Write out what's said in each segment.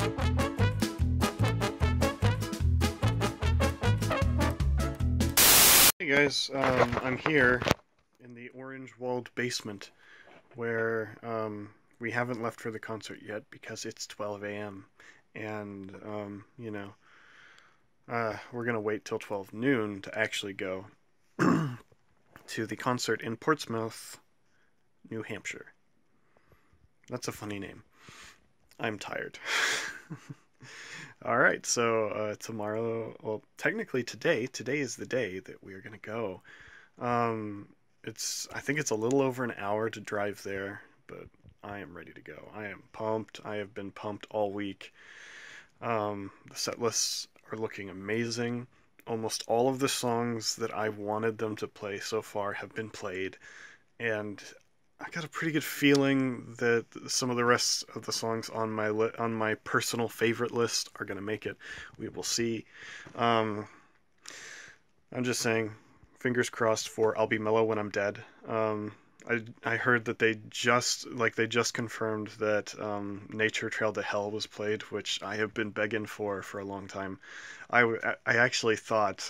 Hey guys, I'm here in the orange-walled basement where we haven't left for the concert yet because it's 12 a.m. and you know, we're gonna wait till 12 noon to actually go to the concert in Portsmouth, New Hampshire. That's a funny name. I'm tired. Alright, so tomorrow, well, technically today is the day that we are going to go. I think it's a little over an hour to drive there, but I am ready to go. I am pumped. I have been pumped all week. The set lists are looking amazing. Almost all of the songs that I wanted them to play so far have been played, and I got a pretty good feeling that some of the rest of the songs on my personal favorite list are going to make it. We will see. I'm just saying, fingers crossed for I'll Be Mellow When I'm Dead. I heard that they just confirmed that Nature Trail to Hell was played, which I have been begging for a long time. I actually thought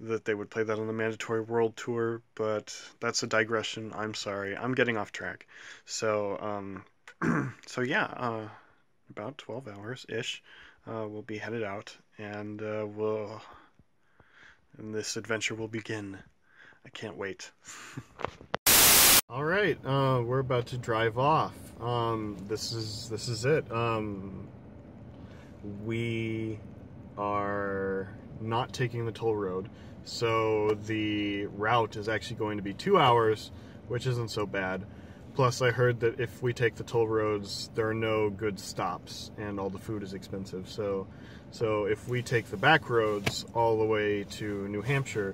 that they would play that on the Mandatory World Tour, but that's a digression. I'm sorry. I'm getting off track. So, so yeah, about 12 hours-ish, we'll be headed out, and this adventure will begin. I can't wait. All right, we're about to drive off. This is it. We are not taking the toll road, so the route is actually going to be 2 hours, which isn't so bad. Plus, I heard that if we take the toll roads, there are no good stops, and all the food is expensive. So if we take the back roads all the way to New Hampshire,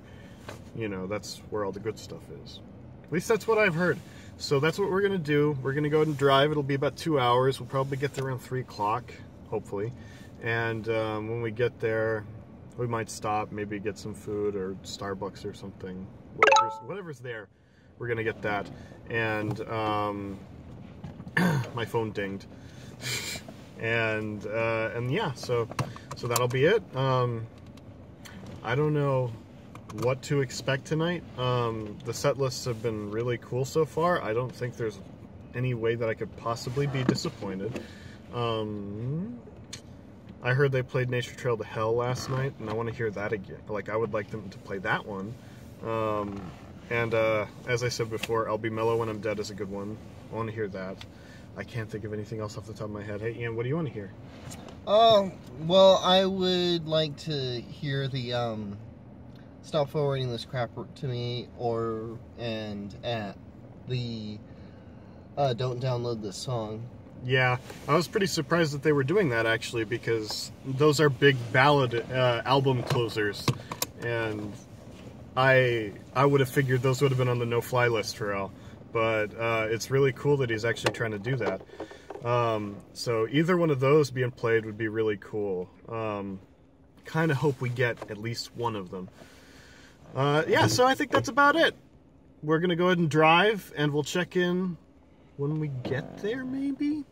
you know, that's where all the good stuff is. At least that's what I've heard. So that's what we're gonna do. We're gonna go ahead and drive. It'll be about 2 hours. We'll probably get there around 3 o'clock, hopefully. And when we get there, we might stop, maybe get some food or Starbucks or something. Whatever's there, we're gonna get that. And my phone dinged. and yeah, so that'll be it. I don't know what to expect tonight. The set lists have been really cool so far. I don't think there's any way that I could possibly be disappointed. I heard they played Nature Trail to Hell last night, and I want to hear that again. Like, I would like them to play that one. And as I said before, I'll Be Mellow When I'm Dead is a good one. I want to hear that. I can't think of anything else off the top of my head. Hey, Ian, what do you want to hear? Well, I would like to hear the, Stop Forwarding This Crap to Me, and the, Don't Download This Song. Yeah, I was pretty surprised that they were doing that, actually, because those are big ballad album closers, and I would have figured those would have been on the no-fly list for Al, but it's really cool that he's actually trying to do that. So either one of those being played would be really cool. Kind of hope we get at least one of them. Yeah, so I think that's about it. We're going to go ahead and drive, and we'll check in when we get there, maybe?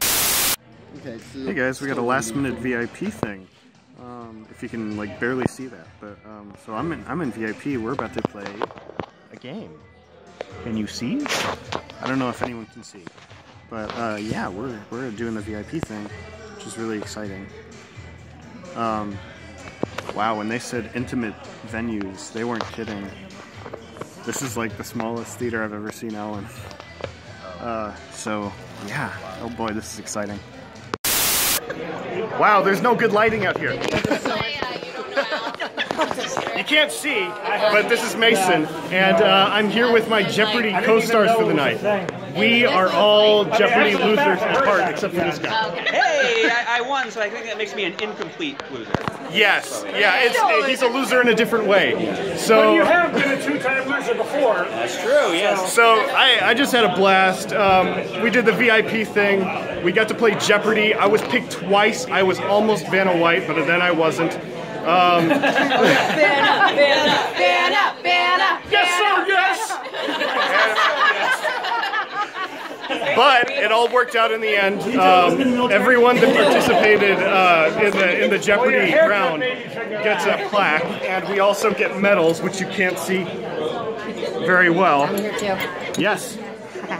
Okay, so hey guys, we got a last-minute VIP thing. If you can, like, barely see that. But, so I'm in VIP. We're about to play a game. Can you see? I don't know if anyone can see. But, yeah, we're doing the VIP thing, which is really exciting. Wow, when they said intimate venues, they weren't kidding. This is like the smallest theater I've ever seen Ellen. So, yeah. Oh boy, this is exciting. Wow, there's no good lighting out here. You can't see, but this is Mason, and I'm here with my Jeopardy co-stars for the night. We are all Jeopardy losers at heart, except for this guy. Hey, I won, so I think that makes me an incomplete loser. Yes, yeah, he's a loser in a different way. So but you have been a two-time loser before. That's true, yes. So I just had a blast. We did the VIP thing. We got to play Jeopardy. I was picked twice. I was almost Vanna White, but then I wasn't. Vanna. Yes, sir, yes! But it all worked out in the end. Everyone that participated in the Jeopardy round gets a plaque, and we also get medals, which you can't see very well. I'm here too. Yes.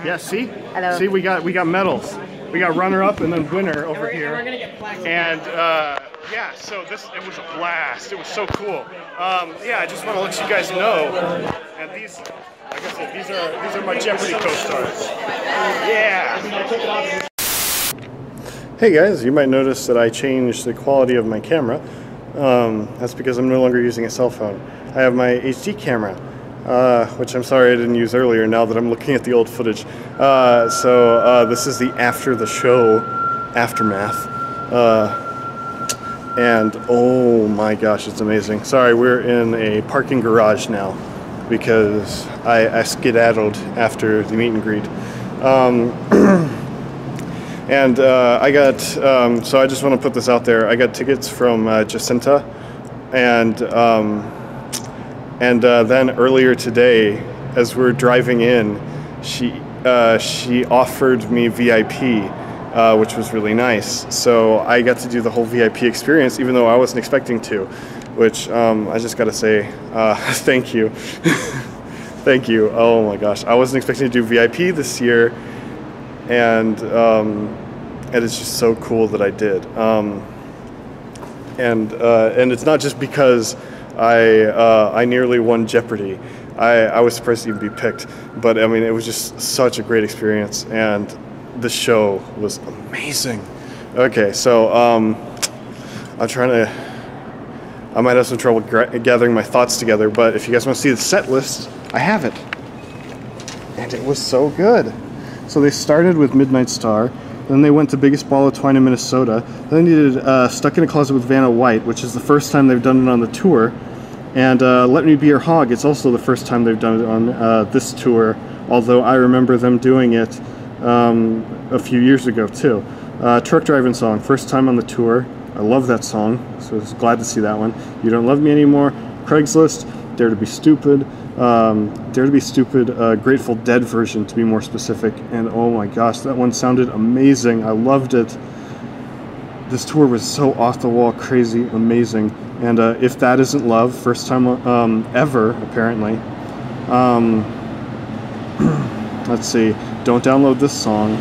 Yes. See. Hello. See, we got medals. We got runner-up and then winner over here. We're gonna get plaques. And yeah, so it was a blast. It was so cool. Yeah, I just want to let you guys know. And these, like I said, these are my Jeopardy co-stars. Yeah. Hey guys, you might notice that I changed the quality of my camera. That's because I'm no longer using a cell phone. I have my HD camera, which I'm sorry I didn't use earlier now that I'm looking at the old footage. So this is the after the show aftermath. And oh my gosh, it's amazing. Sorry, we're in a parking garage now because I skedaddled after the meet and greet. And I got, so I just want to put this out there. I got tickets from Jacinta, and then earlier today, as we're driving in, she offered me VIP, which was really nice. So I got to do the whole VIP experience, even though I wasn't expecting to, which I just got to say, thank you. Thank you. Oh my gosh. I wasn't expecting to do VIP this year, and it's just so cool that I did. And it's not just because I nearly won Jeopardy. I was surprised to even be picked, but I mean, it was just such a great experience, and the show was amazing. Okay, so I might have some trouble gathering my thoughts together, but if you guys want to see the set list, I have it. And it was so good. So they started with Midnight Star, then they went to Biggest Ball of Twine in Minnesota, then they did Stuck in a Closet with Vanna White, which is the first time they've done it on the tour, and Let Me Be Your Hog, it's also the first time they've done it on this tour, although I remember them doing it a few years ago too. Truck Driving Song, first time on the tour. I love that song, so I was glad to see that one. You Don't Love Me Anymore, Craigslist, Dare to Be Stupid, Grateful Dead version to be more specific, and oh my gosh, that one sounded amazing. I loved it. This tour was so off the wall, crazy, amazing. And If That Isn't Love, first time ever, apparently. Let's see, Don't Download This Song.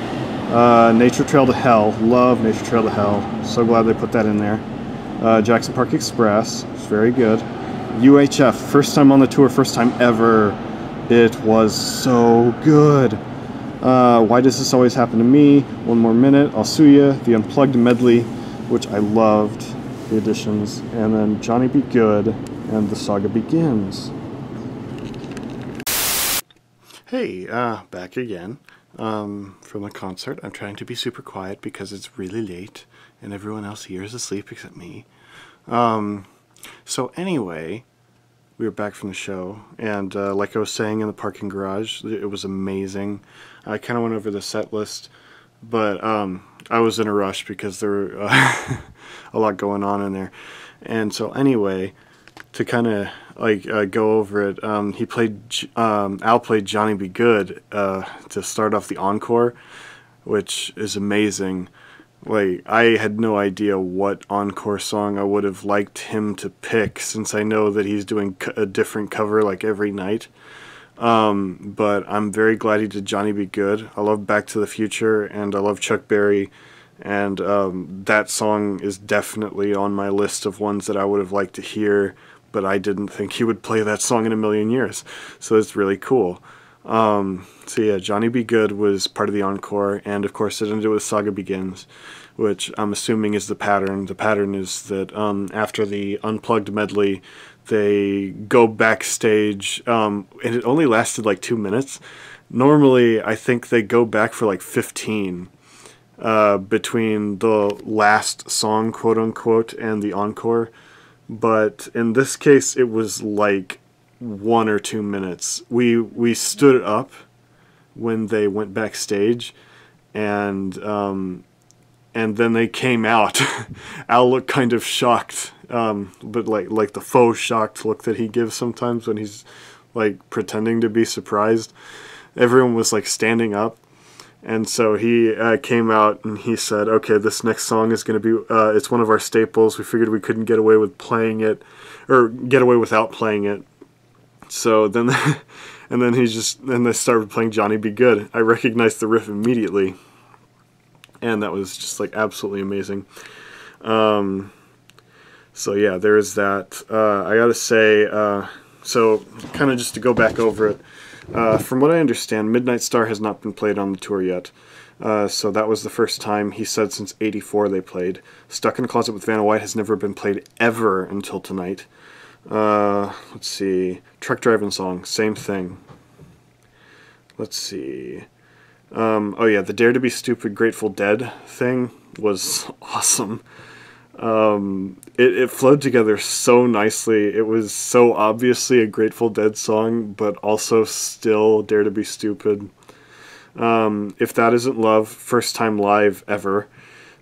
Nature Trail to Hell, love Nature Trail to Hell. So glad they put that in there. Jackson Park Express, it's very good. UHF, first time on the tour, first time ever. It was so good. Why Does This Always Happen to Me? One More Minute, I'll Sue Ya, the Unplugged medley, which I loved, the additions, and then Johnny Be Good, and The Saga Begins. Hey, back again from the concert. I'm trying to be super quiet because it's really late, and everyone else here is asleep except me. So anyway, we were back from the show, and like I was saying in the parking garage, it was amazing. I kind of went over the set list, but I was in a rush because there were a lot going on in there. And so anyway, to kind of like go over it, Al played Johnny Be Good to start off the encore, which is amazing. Like, I had no idea what encore song I would have liked him to pick, since I know that he's doing a different cover like every night. But I'm very glad he did Johnny Be Good. I love Back to the Future, and I love Chuck Berry, and that song is definitely on my list of ones that I would have liked to hear, but I didn't think he would play that song in a million years. So it's really cool. So yeah, Johnny Be Good was part of the encore, and of course it ended with Saga Begins, which I'm assuming is the pattern. The pattern is that after the Unplugged medley, they go backstage, and it only lasted like 2 minutes. Normally, I think they go back for like 15 between the last song, quote-unquote, and the encore. But in this case, it was like 1 or 2 minutes. We stood up when they went backstage, and then they came out. Al looked kind of shocked, but like the faux shocked look that he gives sometimes when he's like pretending to be surprised. Everyone was like standing up, And so he came out and he said, okay, this next song is going to be, it's one of our staples. We figured we couldn't get away with playing it, or get away without playing it. So then, and then they started playing Johnny Be Good. I recognized the riff immediately. And that was just like absolutely amazing. So yeah, there is that. I gotta say, so kind of just to go back over it, from what I understand, Midnight Star has not been played on the tour yet. So that was the first time, he said, since '84 they played. Stuck in a Closet with Vanna White has never been played ever until tonight. Let's see. Truck Driving Song, same thing. Let's see. Oh yeah, the Dare to Be Stupid Grateful Dead thing was awesome. It flowed together so nicely. It was so obviously a Grateful Dead song, but also still Dare to Be Stupid. If That Isn't Love, first time live ever.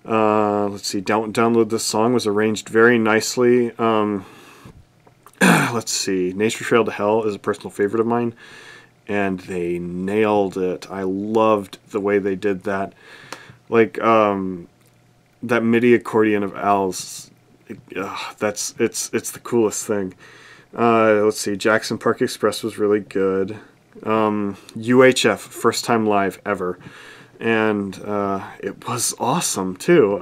Let's see, Download This Song was arranged very nicely. Let's see, Nature Trail to Hell is a personal favorite of mine, and they nailed it. I loved the way they did that. Like, that MIDI accordion of Al's, it's the coolest thing. Let's see, Jackson Park Express was really good. UHF, first time live ever, and it was awesome too.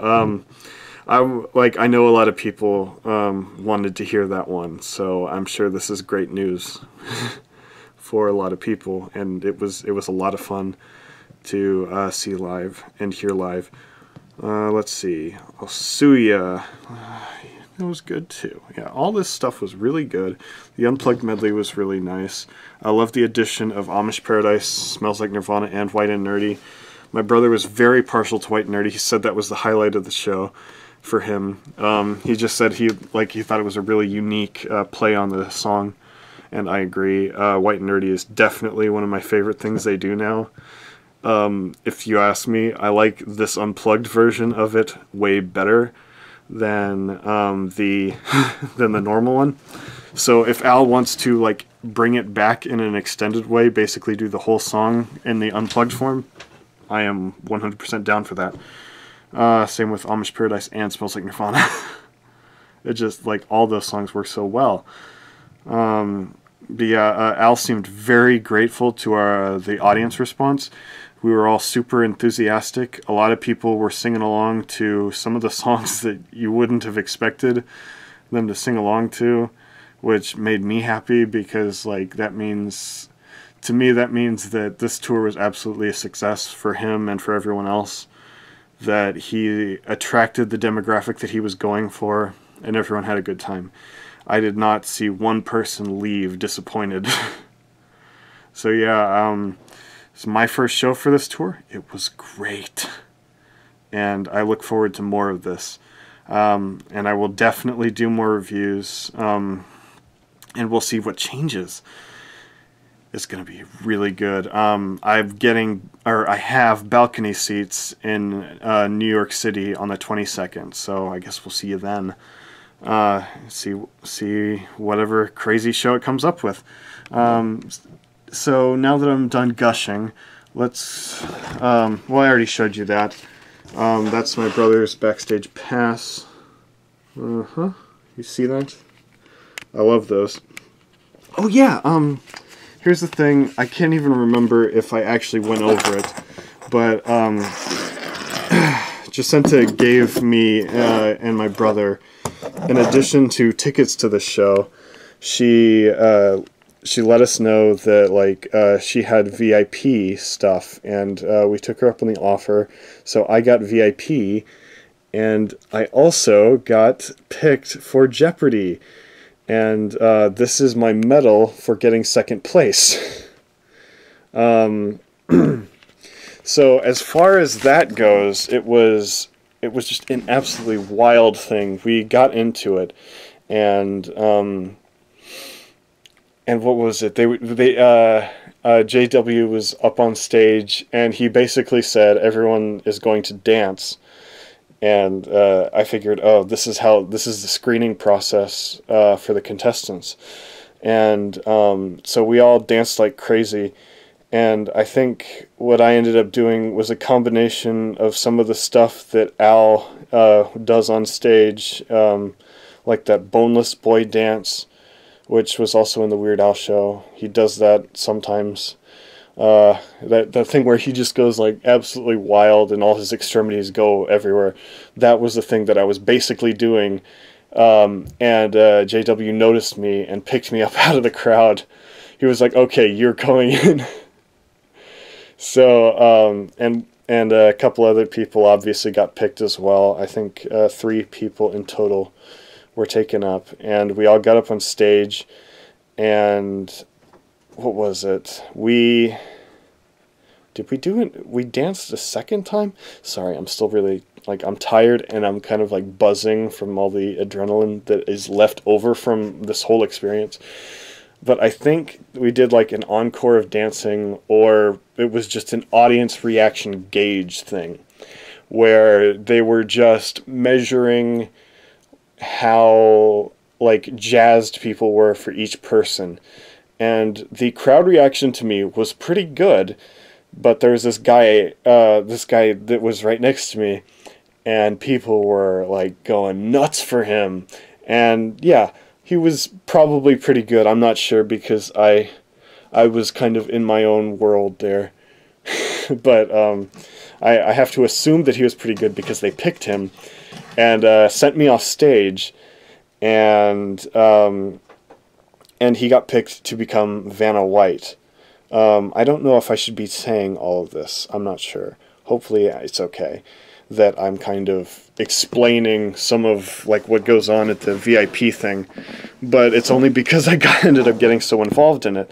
I know a lot of people wanted to hear that one, so I'm sure this is great news for a lot of people, and it was a lot of fun to see live and hear live. Let's see, I'll Sue Ya. It was good too. Yeah, all this stuff was really good. The Unplugged medley was really nice. I love the addition of Amish Paradise, Smells Like Nirvana, and White and Nerdy. My brother was very partial to White and Nerdy. He said that was the highlight of the show for him. He just said he thought it was a really unique play on the song, and I agree. White and Nerdy is definitely one of my favorite things they do now. If you ask me, I like this unplugged version of it way better than the than the normal one. So if Al wants to like bring it back in an extended way, basically do the whole song in the unplugged form, I am 100% down for that. Same with Amish Paradise and Smells Like Nirvana. It just, like, all those songs work so well. But yeah, Al seemed very grateful to the audience response. We were all super enthusiastic. A lot of people were singing along to some of the songs that you wouldn't have expected them to sing along to, which made me happy because, like, that means, to me, that means that this tour was absolutely a success for him and for everyone else, that he attracted the demographic that he was going for, and everyone had a good time. I did not see one person leave disappointed. So yeah, it's my first show for this tour. It was great, and I look forward to more of this. And I will definitely do more reviews, and we'll see what changes. It's going to be really good. I have balcony seats in New York City on the 22nd, so I guess we'll see you then. See whatever crazy show it comes up with. So now that I'm done gushing, let's, well, I already showed you that. That's my brother's backstage pass. You see that? I love those. Oh yeah, here's the thing, I can't even remember if I actually went over it, but Jacinta gave me and my brother, in addition to tickets to the show, she let us know that, like, she had VIP stuff, and we took her up on the offer. So I got VIP, and I also got picked for Jeopardy. And this is my medal for getting second place. So as far as that goes, it was just an absolutely wild thing. We got into it, and what was it? JW was up on stage, and he basically said everyone is going to dance. And I figured, oh, this is the screening process for the contestants. And so we all danced like crazy. And I think what I ended up doing was a combination of some of the stuff that Al does on stage, like that boneless boy dance, which was also in the Weird Al show. He does that sometimes. That thing where he just goes like absolutely wild and all his extremities go everywhere. That was the thing that I was basically doing. And JW noticed me and picked me up out of the crowd. He was like, "Okay, you're going in." So, and a couple other people obviously got picked as well. I think 3 people in total were taken up, and we all got up on stage, and what was it? We danced a second time? Sorry, I'm still really, like, I'm tired, and I'm kind of, like, buzzing from all the adrenaline that is left over from this whole experience. But I think we did like an encore of dancing, or it was just an audience reaction gauge thing, where they were just measuring how like jazzed people were for each person. And the crowd reaction to me was pretty good, but there was this guy that was right next to me, and people were like going nuts for him. And yeah, he was probably pretty good. I'm not sure because I was kind of in my own world there. But I have to assume that he was pretty good because they picked him and sent me off stage, and he got picked to become Vanna White. I don't know if I should be saying all of this. I'm not sure. Hopefully it's okay that I'm kind of explaining some of like what goes on at the VIP thing, but it's only because I ended up getting so involved in it.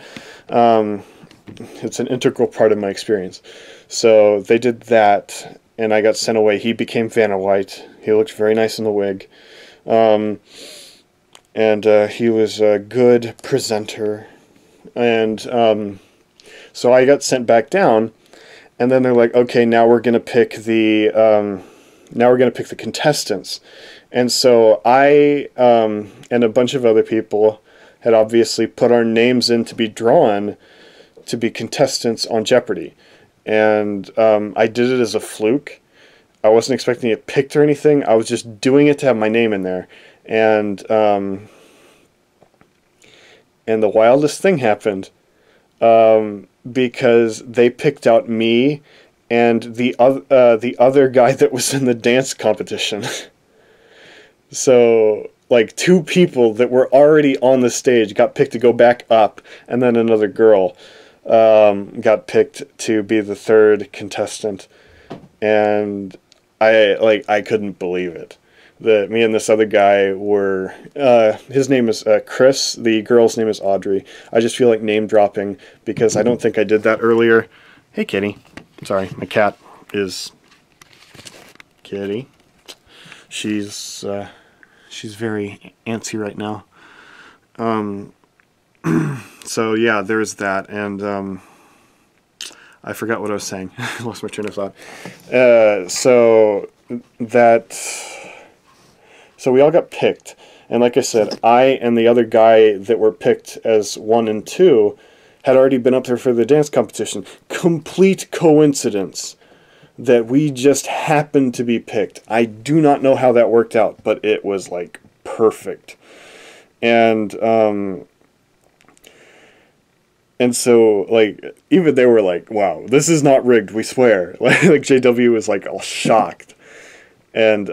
It's an integral part of my experience. So they did that, and I got sent away. He became Vanna White. He looked very nice in the wig, and he was a good presenter. And so I got sent back down. And then they're like, okay, now we're gonna pick the contestants. And so I and a bunch of other people had obviously put our names in to be drawn to be contestants on Jeopardy. And I did it as a fluke. I wasn't expecting it picked or anything. I was just doing it to have my name in there. And the wildest thing happened. Because they picked out me and the other guy that was in the dance competition. So, like, 2 people that were already on the stage got picked to go back up, and then another girl got picked to be the 3rd contestant. And I couldn't believe it. That me and this other guy were, his name is Chris, the girl's name is Audrey. I just feel like name dropping because I don't think I did that earlier. Hey, Kitty. Sorry, my cat is Kitty. She's very antsy right now. So yeah, there's that, and I forgot what I was saying. I lost my train of thought. So we all got picked, and like I said, I and the other guy that were picked as 1 and 2 had already been up there for the dance competition. Complete coincidence that we just happened to be picked. I do not know how that worked out, but it was like perfect. And so like even they were like, "Wow, this is not rigged, we swear." Like JW was like all shocked. And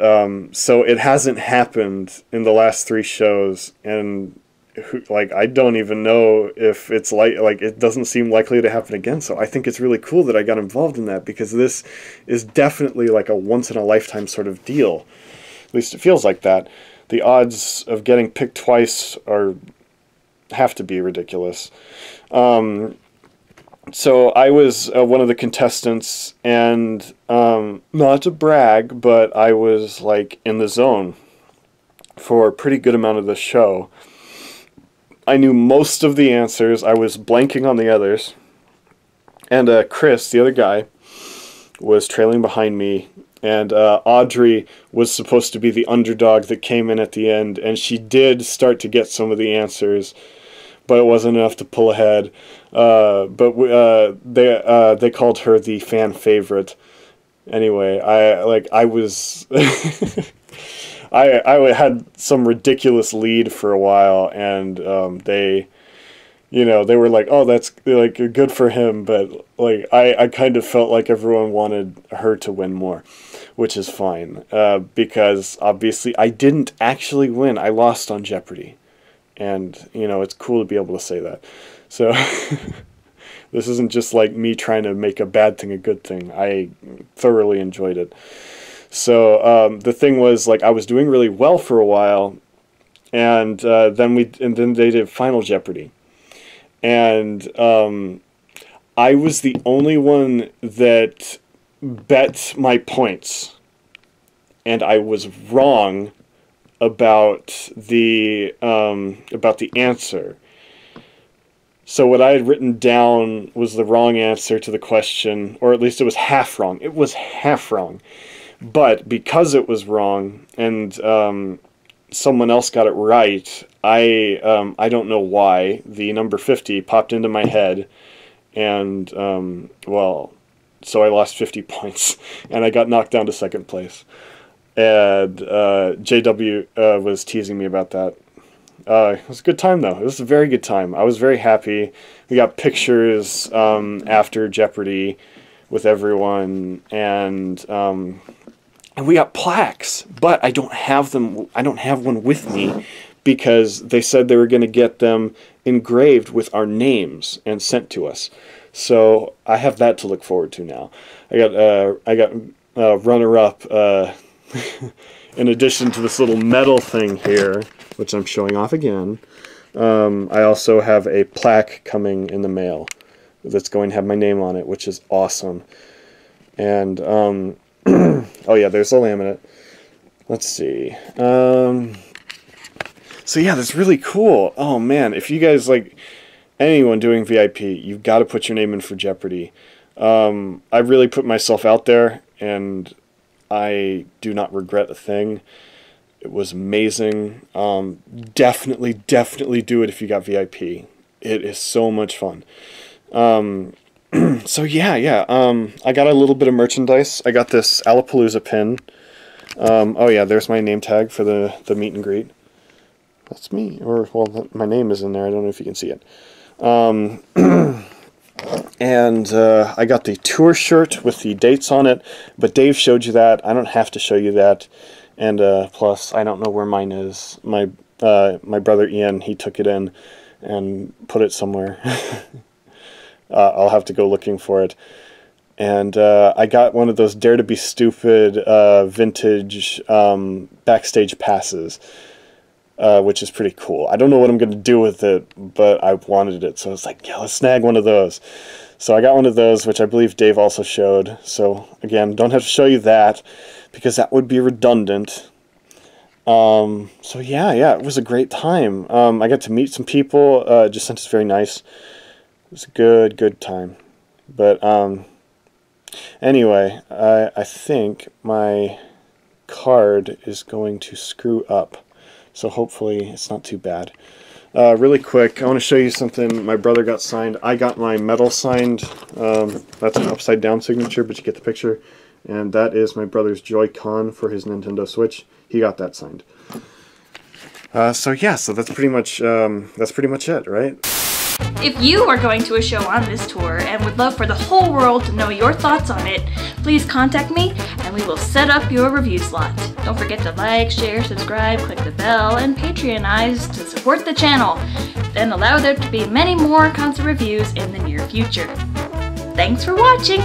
so it hasn't happened in the last 3 shows, and like I don't even know if it's like it doesn't seem likely to happen again. So I think it's really cool that I got involved in that, because this is definitely like a once in a lifetime sort of deal. At least it feels like that. The odds of getting picked twice have to be ridiculous. So I was one of the contestants, and not to brag, but I was like in the zone for a pretty good amount of the show. I knew most of the answers. I was blanking on the others. And Chris, the other guy, was trailing behind me, and Audrey was supposed to be the underdog that came in at the end, and she did start to get some of the answers. but it wasn't enough to pull ahead. But they called her the fan favorite. Anyway, I was I had some ridiculous lead for a while, and they were like, oh, that's like good for him, but like I kind of felt like everyone wanted her to win more, which is fine, because obviously I didn't actually win. I lost on Jeopardy, and it's cool to be able to say that. So this isn't just like me trying to make a bad thing a good thing. I thoroughly enjoyed it. So the thing was, like, I was doing really well for a while, and then they did Final Jeopardy, and I was the only one that bet my points, and I was wrong about the answer. So what I had written down was the wrong answer to the question, or at least it was half wrong. It was half wrong. But because it was wrong, and someone else got it right, I don't know why, the number 50 popped into my head, and, well, so I lost 50 points, and I got knocked down to second place. And JW was teasing me about that. It was a good time, though. It was a very good time. I was very happy. We got pictures after Jeopardy with everyone, and we got plaques. But I don't have them. I don't have one with me because they said they were going to get them engraved with our names and sent to us. So I have that to look forward to now. I got runner-up. In addition to this little metal thing here, which I'm showing off again, I also have a plaque coming in the mail that's going to have my name on it, which is awesome. And, oh yeah, there's the laminate. Let's see. So yeah, that's really cool. Oh man, if you guys, like, anyone doing VIP, you've got to put your name in for Jeopardy. I really put myself out there, and I do not regret a thing. It was amazing. Definitely do it if you got VIP. It is so much fun. So yeah. I got a little bit of merchandise. I got this Alapalooza pin. Oh yeah, there's my name tag for the meet and greet. That's me. Or, well, my name is in there. I don't know if you can see it. And I got the tour shirt with the dates on it, but Dave showed you that. I don't have to show you that. And plus, I don't know where mine is. My brother Ian, he took it in and put it somewhere. I'll have to go looking for it. And I got one of those Dare to Be Stupid vintage backstage passes, which is pretty cool. I don't know what I'm going to do with it, but I wanted it, so I was like, yeah, let's snag one of those. So I got one of those, which I believe Dave also showed. So again, don't have to show you that, because that would be redundant. So yeah, it was a great time. I got to meet some people. Just sent us very nice. It was a good time. But anyway, I think my card is going to screw up. So hopefully it's not too bad. Really quick, I want to show you something my brother got signed. I got my medal signed. That's an upside down signature, but you get the picture. And that is my brother's Joy-Con for his Nintendo Switch. He got that signed. So yeah, so that's pretty much it, right? If you are going to a show on this tour and would love for the whole world to know your thoughts on it, please contact me and we will set up your review slot. Don't forget to like, share, subscribe, click the bell, and Patreonize to support the channel, and allow there to be many more concert reviews in the near future. Thanks for watching!